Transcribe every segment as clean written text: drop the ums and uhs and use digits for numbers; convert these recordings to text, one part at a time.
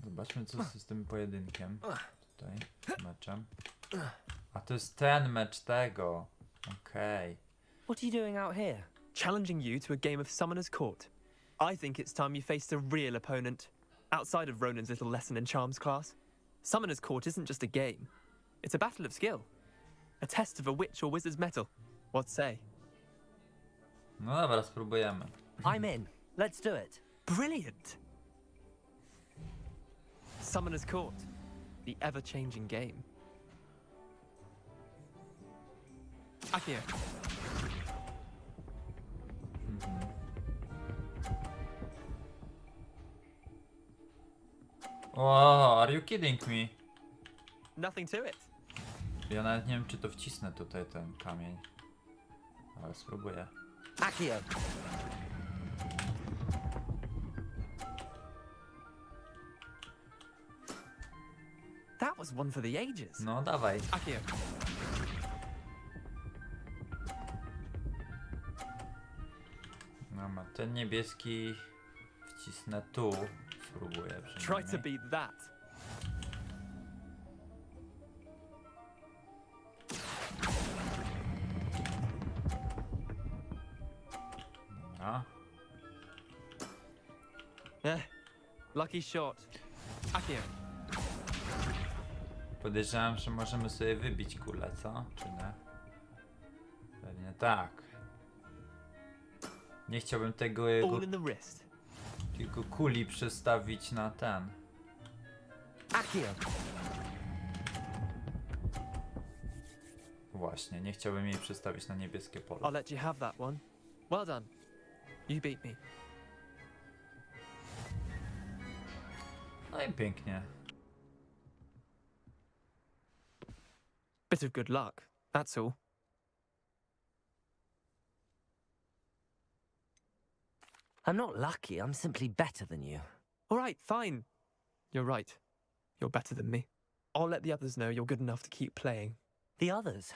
Zobaczmy, co z tym pojedynkiem. Tutaj, meczem. A to jest ten mecz tego. Okej. What are you doing out here? Challenging you to a game of Summoner's Court. I think it's time you faced a real opponent, outside of Ronan's little lesson in charms class. Summoner's Court isn't just a game. It's a battle of skill. A test of a witch or wizard's mettle. What say? No dobra, spróbujemy. I'm in. Let's do it. Brilliant! Summoner's Court. The ever-changing game. Akio. Wow, are you kidding me? Nothing to it. Ja nawet nie wiem, czy to wcisnę tutaj ten kamień. Ale spróbuję. Accio. That was one for the ages. No dawaj. Akio. No, ten niebieski wcisnę tu. Spróbuję Try to przynajmniej. beat that. A, Lucky shot. Akio. podejrzewam, że możemy sobie wybić kulę, co? Czy nie? Pewnie tak. Nie chciałbym tego jego All in the wrist. tylko kuli przestawić na ten. Accio. Właśnie, nie chciałbym jej przestawić na niebieskie pole. I'll let you have that one. Well done. You beat me. No i pięknie. Bit of good luck, that's all. I'm not lucky. I'm simply better than you. All right, fine. You're right. You're better than me. I'll let the others know you're good enough to keep playing. The others.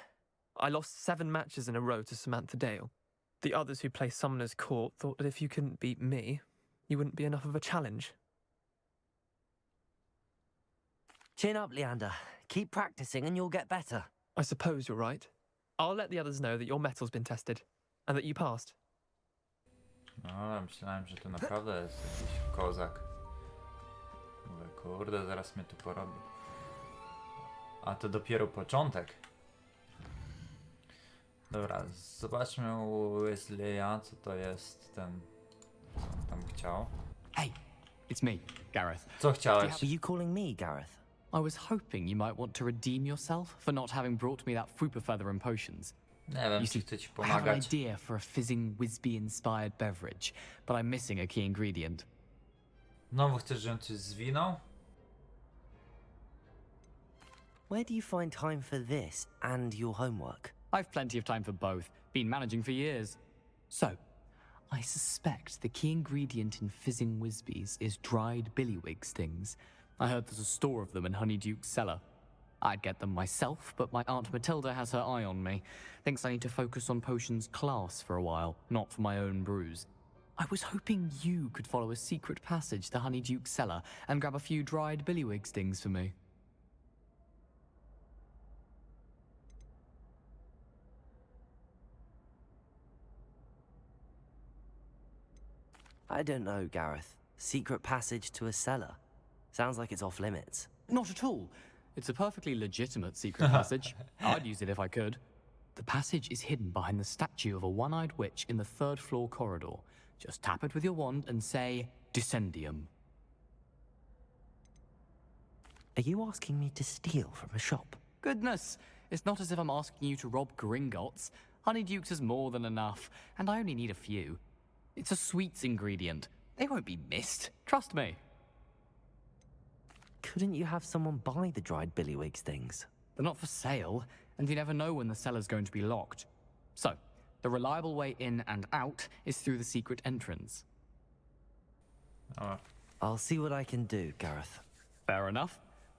I lost 7 matches in a row to Samantha Dale. The others who play Summoner's Court thought that if you couldn't beat me, you wouldn't be enough of a challenge. Chin up, Leander. Keep practicing and you'll get better. I suppose you're right. I'll let the others know that your metal's been tested and that you passed. No, myślałem, że to naprawdę jest jakiś kozak. Mówię, kurde, zaraz mnie tu porobi. A to dopiero początek. Dobra, zobaczmy u Wesleya, co to jest ten, co on tam chciał. Hey, it's me, Gareth. Co chciałeś? Were you calling me, Gareth? I was hoping you might want to redeem yourself for not having brought me that fupa feather and potions. Nie wiem, You czy see, chcę ci I have an pomagać. idea for a fizzing Wisby-inspired beverage, but I'm missing a key ingredient. Znowu chcesz, żebym coś zwinął? Where do you find time for this and your homework? I've plenty of time for both. Been managing for years. So, I suspect the key ingredient in fizzing Wisbies is dried billywig stings. I heard there's a store of them in Honeyduke's cellar. I'd get them myself, but my Aunt Matilda has her eye on me. Thinks I need to focus on potions class for a while, not for my own brews. I was hoping you could follow a secret passage to Honeyduke's cellar and grab a few dried billywig stings for me. I don't know, Gareth. Secret passage to a cellar. Sounds like it's off limits. Not at all. It's a perfectly legitimate secret passage. I'd use it if I could. The passage is hidden behind the statue of a one-eyed witch in the 3rd floor corridor. Just tap it with your wand and say, Dissendium. Are you asking me to steal from a shop? Goodness, it's not as if I'm asking you to rob Gringotts. Honeyduke's is more than enough, and I only need a few. It's a sweets ingredient. They won't be missed. Trust me. Couldn't you have someone buy the dried billywig things? They're not for sale, and you never know when the cellar's going to be locked. So, the reliable way in and out is through the secret entrance. O, I'll see what I can do, Gareth. Fair enough.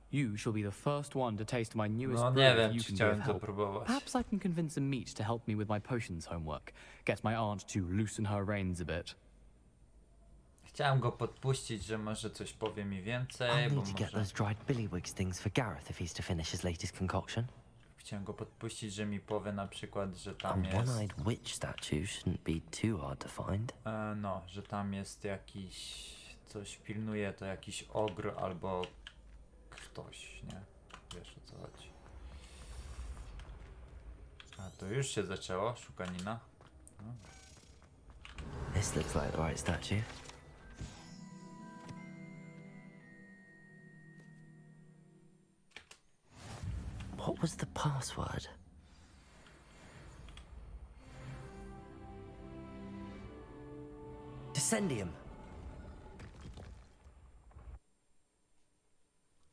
You shall be the first one to taste my newest no brew nie if wiem, you czy can be of chciałem to help. próbować. Perhaps I can convince a meat to help me with my potions homework. Get my aunt to loosen her reins a bit. Chciałem go podpuścić, że może coś powie mi więcej, I'll bo need to get może... those dried billywigs things for Gareth if he's to finish his latest concoction. Chciałem go podpuścić, że mi powie na przykład, że A tam jest... one-eyed witch statue shouldn't be too hard to find. No, że tam jest jakiś... Coś pilnuje, to jakiś ogr albo... Ktoś, nie? Wiesz, o co chodzi. A to już się zaczęło, szukanina. No. This looks like the right statue. What was the password? Dissendium.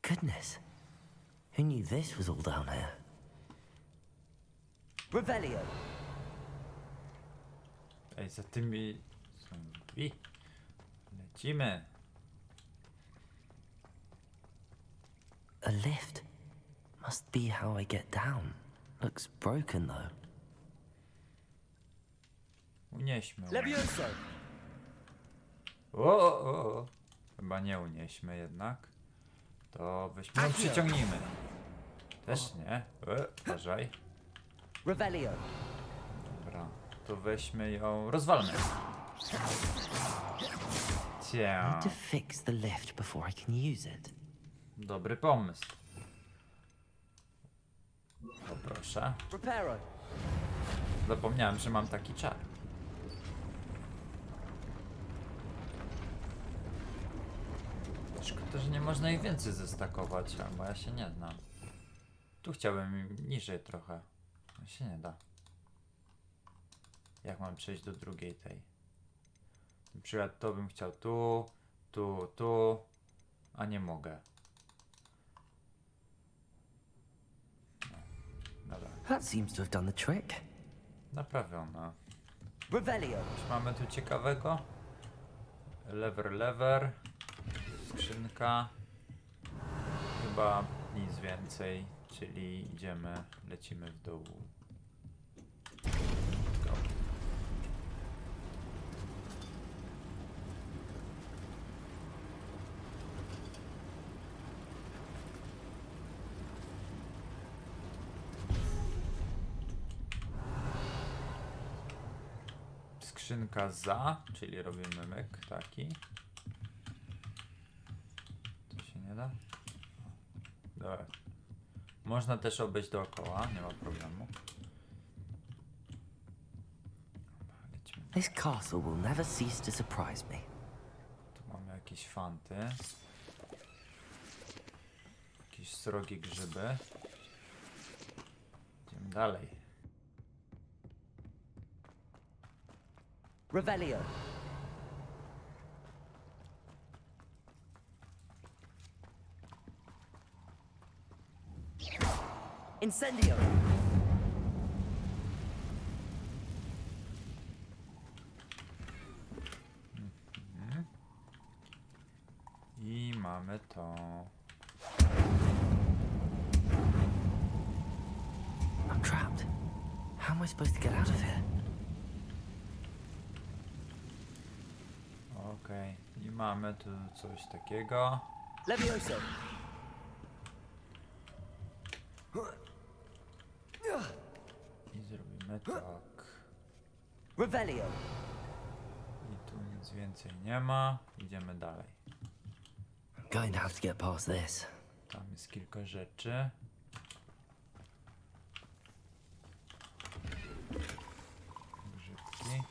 Goodness. Who knew this was all down here? Revelio. Ej, za tymi... są drzwi. Lecimy. A lift. Must be how I get down. Looks broken though. Unieśmy. Levioso! O. Chyba nie unieśmy jednak. To weźmy ją, przyciągnijmy. Też nie. Uważaj. Revelio. Dobra. To weźmy ją, rozwalmy. Need to fix the lift before I can use it. Dobry pomysł. Poproszę. Reparo. Zapomniałem, że mam taki czar. Szkoda, że nie można ich więcej zestakować, bo ja się nie znam. Tu chciałbym niżej trochę. No się nie da. Jak mam przejść do drugiej tej? Na przykład to bym chciał tu, a nie mogę. No, dobra. That seems to have done the trick. Naprawiona. Revelio. Coś mamy tu ciekawego? Lever. Skrzynka. Chyba nic więcej, czyli lecimy w dół. Go. Skrzynka czyli robimy myk taki. To się nie da? Dobra. Można też obejść dookoła, nie ma problemu. Lecimy. This castle will never cease to surprise me. Tu mamy jakieś fanty. Jakieś srogie grzyby. Idziemy dalej. Revelio. Incendio. I mamy to. I'm trapped. How am I supposed to get out of here? Okej. I mamy tu coś takiego. Levioso. I zrobimy tak. Revelio. I tu nic więcej nie ma. Idziemy dalej. I'm going to have to get past this. Tam jest kilka rzeczy. Grzybki.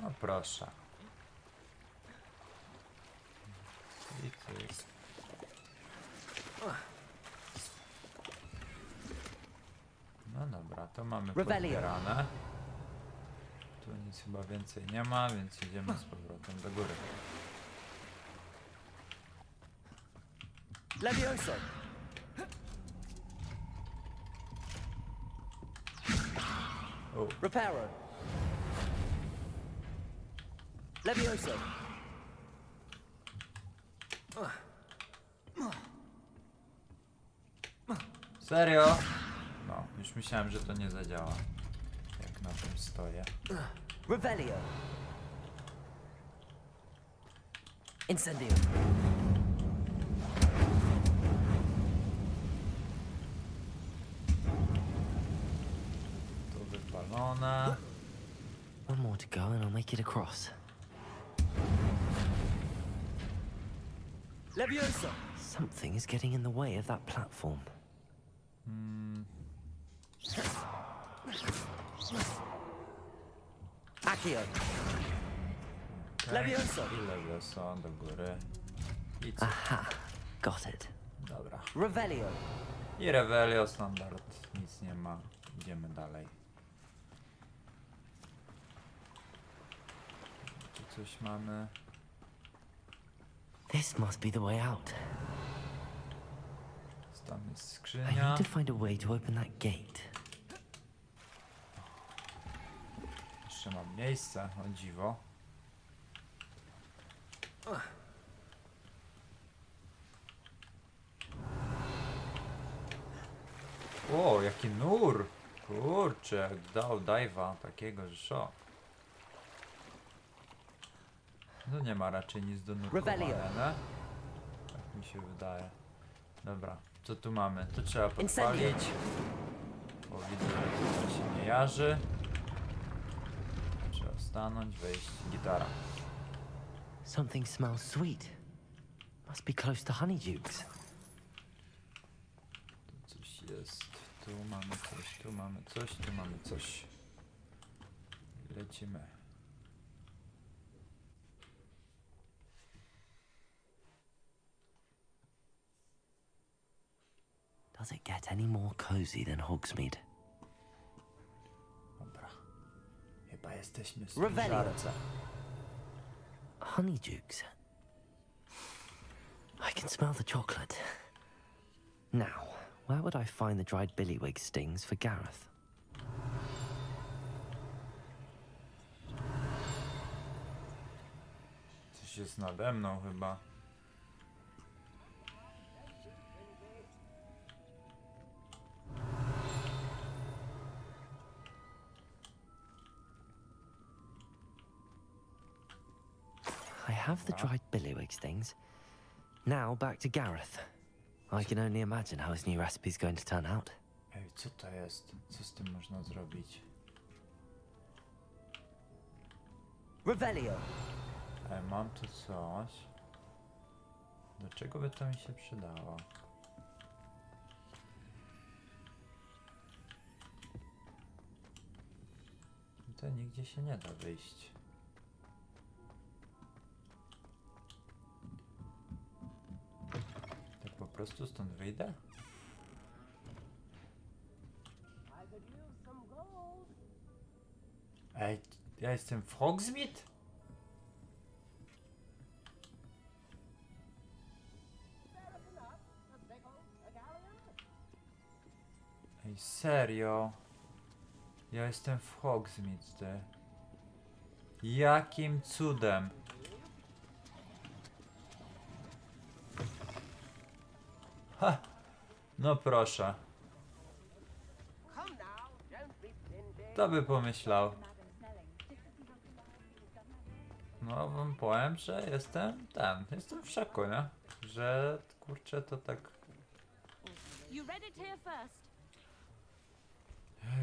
No proszę. I cyk. No dobra, to mamy pozbierane. Tu nic chyba więcej nie ma, więc idziemy z powrotem do góry. Levioso. O, Reparo. Levioso. Serio? No, już myślałem, że to nie zadziała. Jak na tym stoję. Revelio. Incendium. To wypalone. One more to go and I'll make it across. Leviosa! Something is getting in the way of that platform. Accio. Leviosa! I Leviosa do góry. I co? Aha. Got it. Dobra. Revelio. I Revelio standard. Nic nie ma. Idziemy dalej. Tu coś mamy. This must be the way out. Tam jest I skrzynia. need to find a way to open that gate. Jeszcze mam miejsce, o dziwo. O, jaki nur! Kurczę, jak dał dive'a takiego, że szok. No nie ma raczej nic do nurkowania, nie? Tak mi się wydaje. Dobra, co tu mamy? To trzeba podpalić. Bo widzę, że to się nie jarzy. Trzeba stanąć, wejść. Gitara. Something smells sweet. Must be close to Honeydukes. Tu coś jest. Tu mamy coś, tu mamy coś, tu mamy coś. Lecimy. Does it get any more cozy than Hogsmeade? Dobra. Chyba jesteśmy w Revelio. żarce. Honeydukes. I can smell the chocolate. Now, where would I find the dried billywig stings for Gareth? Coś jest nade mną chyba. I have the dried billywig stings. Now back to Gareth. I can only imagine how his new recipe is going to turn out. Ej, co to jest? Co z tym można zrobić? Revelio. Ej, mam tu coś. Do czego by to mi się przydało? Tutaj nigdzie się nie da wyjść. Tak po prostu stąd wyjdę? Ej, ja jestem w Hogsmeade? Ej, serio? Ja jestem w Hogsmeade. Jakim cudem? Ha! No proszę. Kto by pomyślał? No wam powiem, że jestem w szoku, nie? Że kurczę to tak...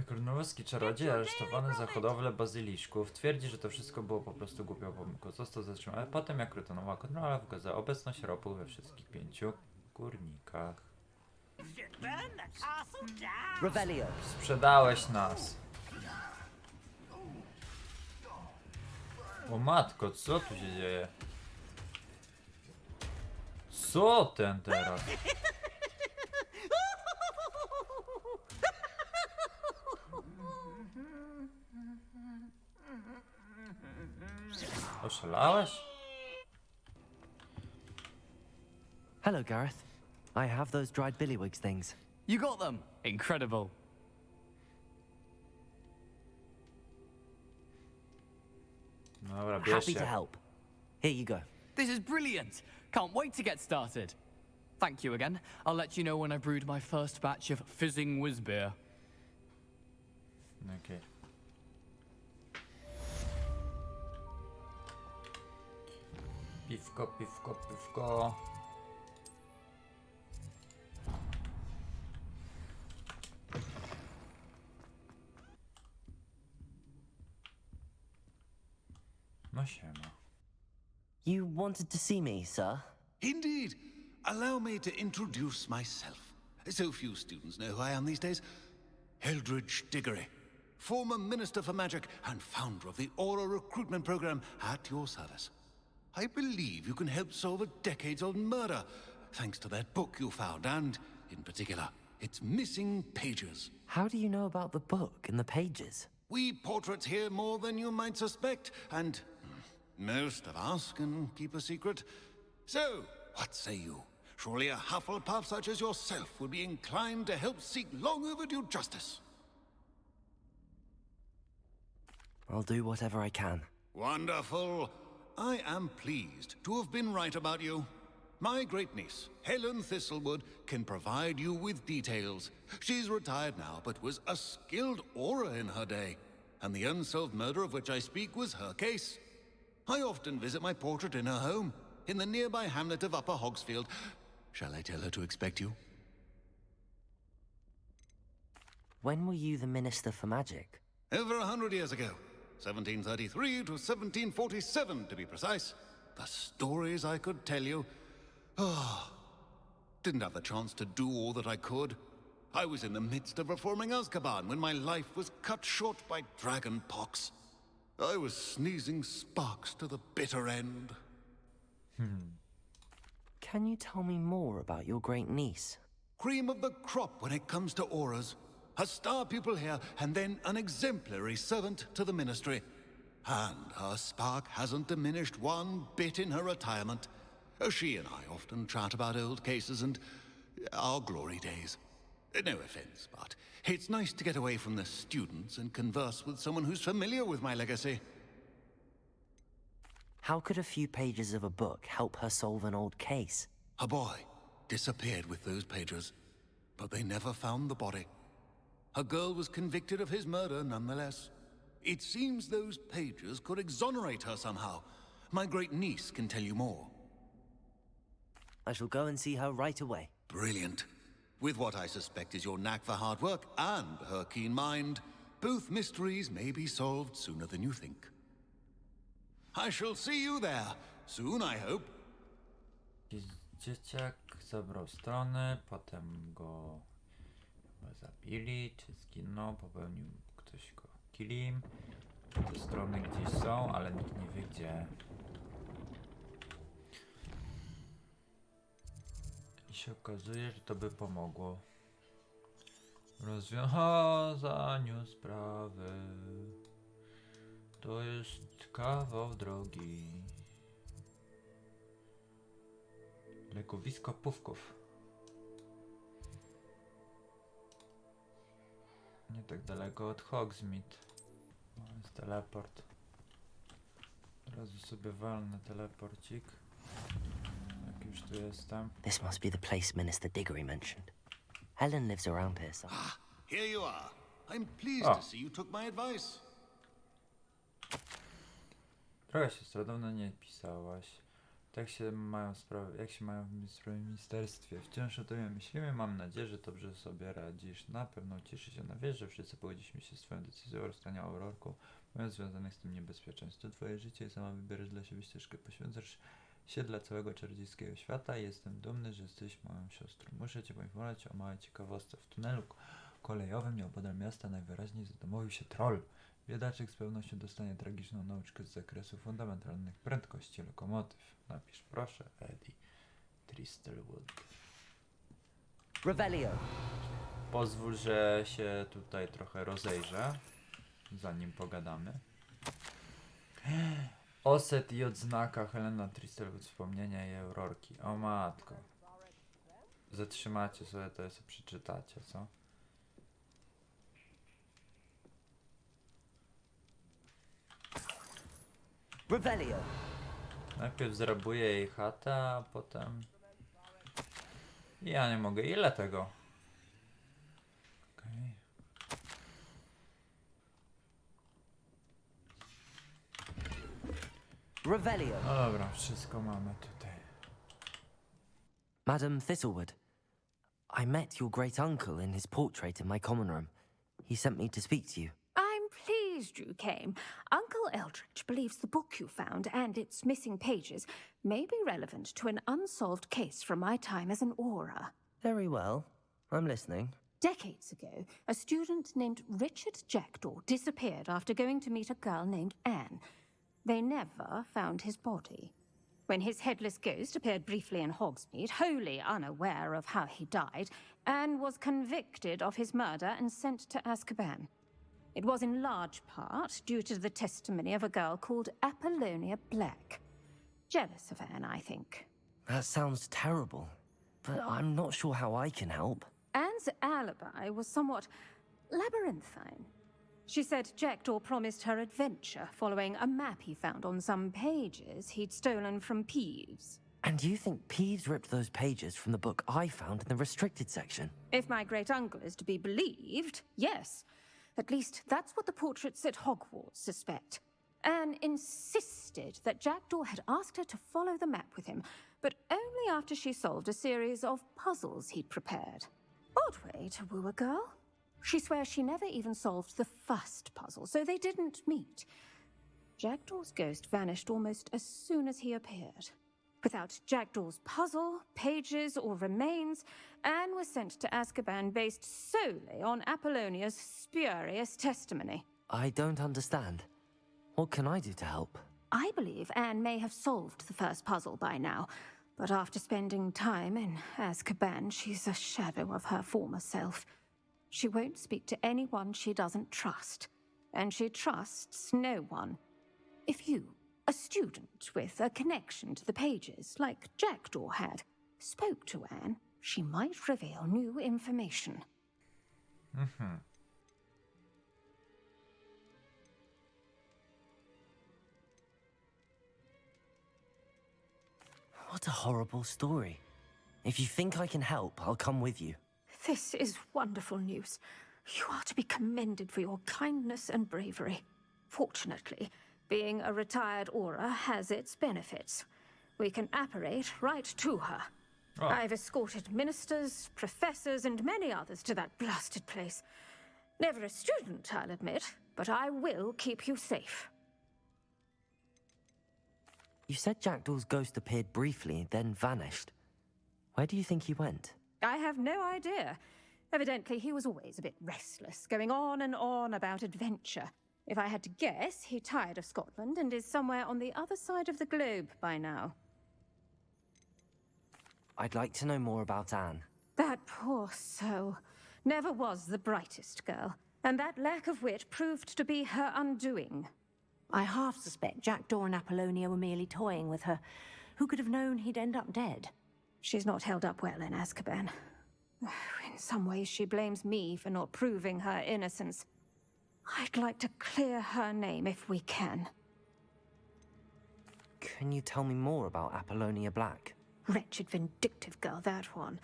Kornwalski czarodziej aresztowany za hodowlę bazyliszków twierdzi, że to wszystko było po prostu głupią pomyłką. Został zatrzymany, ale potem jak rutynowa kontrola wykazała obecność ropu we wszystkich 5 kurnikach. Revelio. Sprzedałeś nas. O matko, co tu się dzieje? Co ten teraz? Oszalałeś? Hello, Gareth. I have those dried billywig things. You got them! Incredible. Dobra, bierz Happy to się. help. Here you go. This is brilliant! Can't wait to get started. Thank you again. I'll let you know when I brewed my first batch of fizzing whiz beer. Okej. Piwko, piwko, piwko. No siema. You wanted to see me, sir? Indeed. Allow me to introduce myself. So few students know who I am these days. Eldridge Diggory, former Minister for Magic and founder of the Aura Recruitment Program, at your service. I believe you can help solve a decades-old murder, thanks to that book you found, and, in particular, its missing pages. How do you know about the book and the pages? We portraits here more than you might suspect, and most of us can keep a secret. So, what say you? Surely a Hufflepuff such as yourself would be inclined to help seek long overdue justice. I'll do whatever I can. Wonderful. I am pleased to have been right about you. My great-niece, Helen Thistlewood, can provide you with details. She's retired now, but was a skilled aura in her day. And the unsolved murder of which I speak was her case. I often visit my portrait in her home, in the nearby hamlet of Upper Hogsfield. Shall I tell her to expect you? When were you the Minister for Magic? Over 100 years ago. 1733 to 1747, to be precise. The stories I could tell you. Didn't have the chance to do all that I could. I was in the midst of reforming Azkaban when my life was cut short by dragon pox. I was sneezing sparks to the bitter end. Can you tell me more about your great niece? Cream of the crop when it comes to auras. A star pupil here, and then an exemplary servant to the ministry. And her spark hasn't diminished one bit in her retirement. She and I often chat about old cases and our glory days. No offense, but it's nice to get away from the students and converse with someone who's familiar with my legacy. How could a few pages of a book help her solve an old case? A boy disappeared with those pages, but they never found the body. A girl was convicted of his murder nonetheless. It seems those pages could exonerate her somehow. My great niece can tell you more. I shall go and see her right away. Brilliant. With what I suspect is your knack for hard work and her keen mind, both mysteries may be solved sooner than you think. I shall see you there soon, I hope. Dzieciak zabrał stronę, potem go chyba zabili, czy zginął, popełnił ktoś go killim. Te strony gdzieś są, ale nikt nie wie gdzie. I się okazuje, że to by pomogło w rozwiązaniu sprawy. To jest kawał drogi. Legowisko pufków. Nie tak daleko od Hogsmeade. O, jest teleport. Od razu sobie walnę teleporcik. Jak już tu jestem. This must be the place Minister Diggory mentioned. Helen lives around here, so... Here you are. I'm pleased Oh. to see you took my advice. Droga siostro, dawno nie pisałaś. Tak się mają sprawy, jak się mają sprawy w ministerstwie? Wciąż o tobie myślimy, mam nadzieję, że dobrze sobie radzisz. Na pewno cieszę się na wierzę, że wszyscy pogodziliśmy się z twoją decyzją o rozstaniu Aurorku, mając związanych z tym niebezpieczeństw. To twoje życie i sama wybierasz dla siebie ścieżkę, poświęcasz się dla całego czarodziejskiego świata i jestem dumny, że jesteś moją siostrą. Muszę cię poinformować o małej ciekawostce. W tunelu kolejowym nieopodal miasta najwyraźniej zadomowił się troll. Biedaczek z pewnością dostanie tragiczną nauczkę z zakresu fundamentalnych prędkości lokomotyw. Napisz proszę, Eddie Tristlewood. Revelio. Pozwól, że się tutaj trochę rozejrzę, zanim pogadamy. Oset i odznaka Helena Tristlewood, wspomnienia jej Aurorki. O matko. Zatrzymacie sobie to i sobie przeczytacie, co? Revelio. Najpierw zrabuję jej chatę, a potem Ja nie mogę. Ile tego? Okej. Revelio. No dobra, wszystko mamy tutaj. Madam Thistlewood, I met your great uncle in his portrait in my common room. He sent me to speak to you. I'm pleased you came. Uncle Eldridge believes the book you found and its missing pages may be relevant to an unsolved case from my time as an aura. Very well. I'm listening. Decades ago, a student named Richard Jackdaw disappeared after going to meet a girl named Anne. They never found his body. When his headless ghost appeared briefly in Hogsmeade, wholly unaware of how he died, Anne was convicted of his murder and sent to Azkaban. It was in large part due to the testimony of a girl called Apollonia Black. Jealous of Anne, I think. That sounds terrible, but I'm not sure how I can help. Anne's alibi was somewhat labyrinthine. She said Jackdaw promised her adventure following a map he found on some pages he'd stolen from Peeves. And you think Peeves ripped those pages from the book I found in the restricted section? If my great-uncle is to be believed, yes. At least that's what the portraits at Hogwarts suspect. Anne insisted that Jackdaw had asked her to follow the map with him, but only after she solved a series of puzzles he'd prepared. Odd way to woo a girl. She swears she never even solved the first puzzle, so they didn't meet. Jackdaw's ghost vanished almost as soon as he appeared. Without Jackdaw's puzzle, pages, or remains, Anne was sent to Azkaban based solely on Apollonia's spurious testimony. I don't understand. What can I do to help? I believe Anne may have solved the first puzzle by now, but after spending time in Azkaban, she's a shadow of her former self. She won't speak to anyone she doesn't trust, and she trusts no one. If you, a student with a connection to the pages, like Jackdaw had, spoke to Anne, she might reveal new information. What a horrible story. If you think I can help, I'll come with you. This is wonderful news. You are to be commended for your kindness and bravery. Fortunately, being a retired aura has its benefits. We can apparate right to her. Oh. I've escorted ministers, professors, and many others to that blasted place. Never a student, I'll admit, but I will keep you safe. You said Jackdaw's ghost appeared briefly, then vanished. Where do you think he went? I have no idea. Evidently, he was always a bit restless, going on and on about adventure. If I had to guess, he tired of Scotland and is somewhere on the other side of the globe by now. I'd like to know more about Anne. That poor soul. Never was the brightest girl, and that lack of wit proved to be her undoing. I half suspect Jackdaw and Apollonia were merely toying with her. Who could have known he'd end up dead? She's not held up well in Azkaban. In some ways, she blames me for not proving her innocence. I'd like to clear her name if we can. Can you tell me more about Apollonia Black? Wretched, vindictive girl, that one.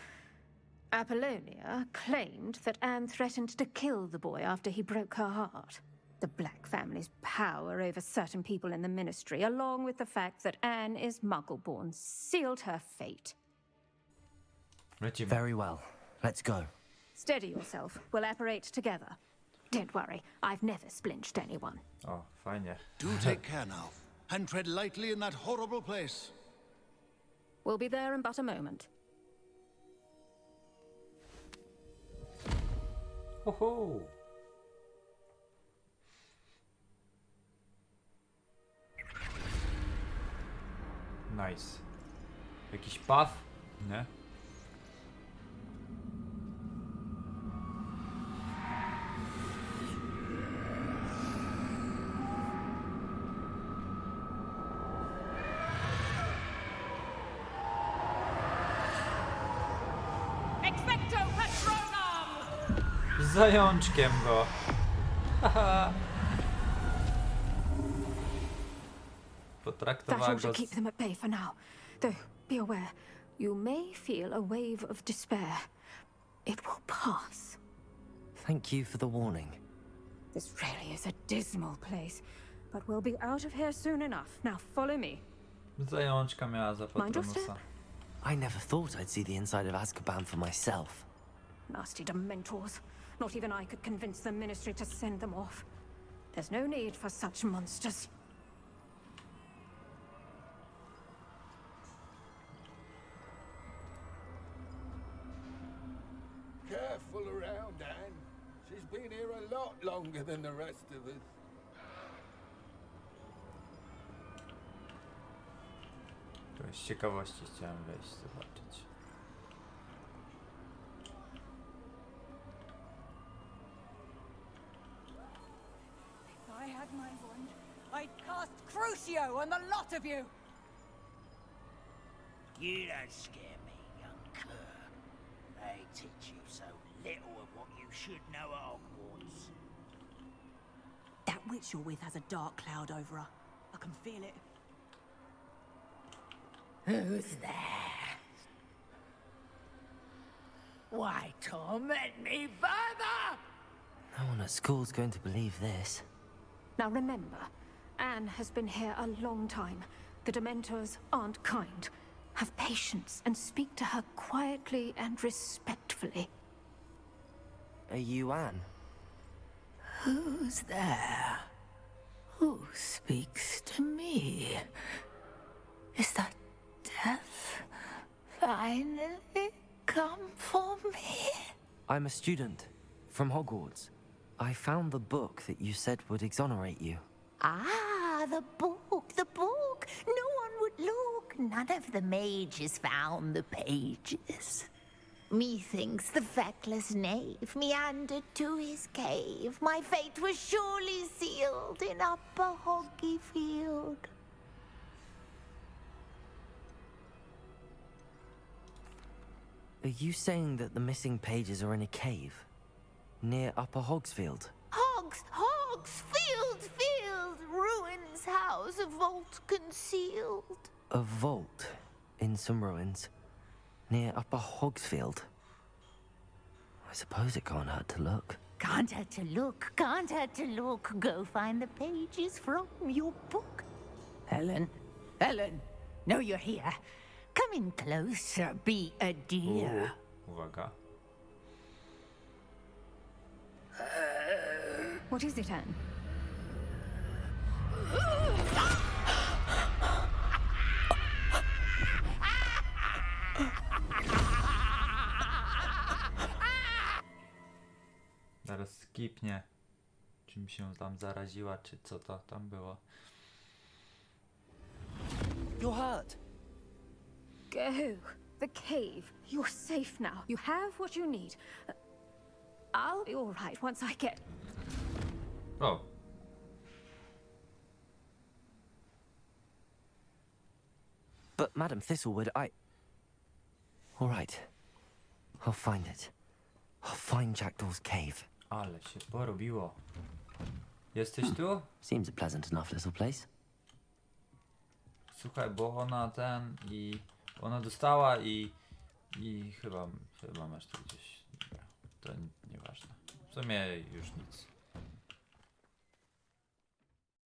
Apollonia claimed that Anne threatened to kill the boy after he broke her heart. The Black family's power over certain people in the Ministry, along with the fact that Anne is Muggle-born, sealed her fate. Very well. Let's go. Steady yourself. We'll apparate together. Don't worry, I've never splinched anyone. O, fajnie. Do take care now, and tread lightly in that horrible place. We'll be there in but a moment. Ho, ho. Nice. Jakiś buff? Nie? Z zajączkiem go. Haha. That Potraktowała ought to go keep them at bay for now. Though, be aware, You may feel a wave of despair. It will pass. Thank you for the warning. This really is a dismal place, but we'll be out of here soon enough. Now follow me. Zajączka miała za Mind your patronusa. I never thought I'd see the inside of Azkaban for myself. Nasty dementors. Not even I could convince the Ministry to send them off. There's no need for such monsters. Careful around, Anne. She's been here a lot longer than the rest of us. To z ciekawości chciałem wejść, zobaczyć. If I had my wand, I'd cast Crucio on the lot of you! You don't scare me, young cur. They teach you so little of what you should know at Hogwarts. That witch you're with has a dark cloud over her. I can feel it. Who's there? Why torment me further? No one at school's going to believe this. Now remember, Anne has been here a long time. The Dementors aren't kind. Have patience and speak to her quietly and respectfully. Are you Anne? Who's there? Who speaks to me? Is that death finally come for me? I'm a student from Hogwarts. I found the book that you said would exonerate you. Ah, the book, the book. No one would look. None of the mages found the pages. Methinks the feckless knave meandered to his cave. My fate was surely sealed in Upper Hoggyfield. Are you saying that the missing pages are in a cave? Near Upper Hogsfield? Field, ruins house, a vault concealed. A vault in some ruins? Near Upper Hogsfield? I suppose it can't hurt to look. Can't hurt to look, can't hurt to look. Go find the pages from your book. Helen, know you're here. Come in closer, be a dear. Uwaga. What is it, Anne? Zaraz skipnie. Czym się tam zaraziła, czy co to tam było. You're hurt. Go. The cave. You're safe now. You have what you need. I'll be all right once I get... O! But Madam Thistlewood, All right. I'll find it. I'll find Jackdaw's cave. Ale się porobiło. Jesteś tu? Seems a pleasant enough little place. Słuchaj, bo ona ona dostała i chyba masz tu gdzieś. Dobra, to nieważne. W sumie już nic.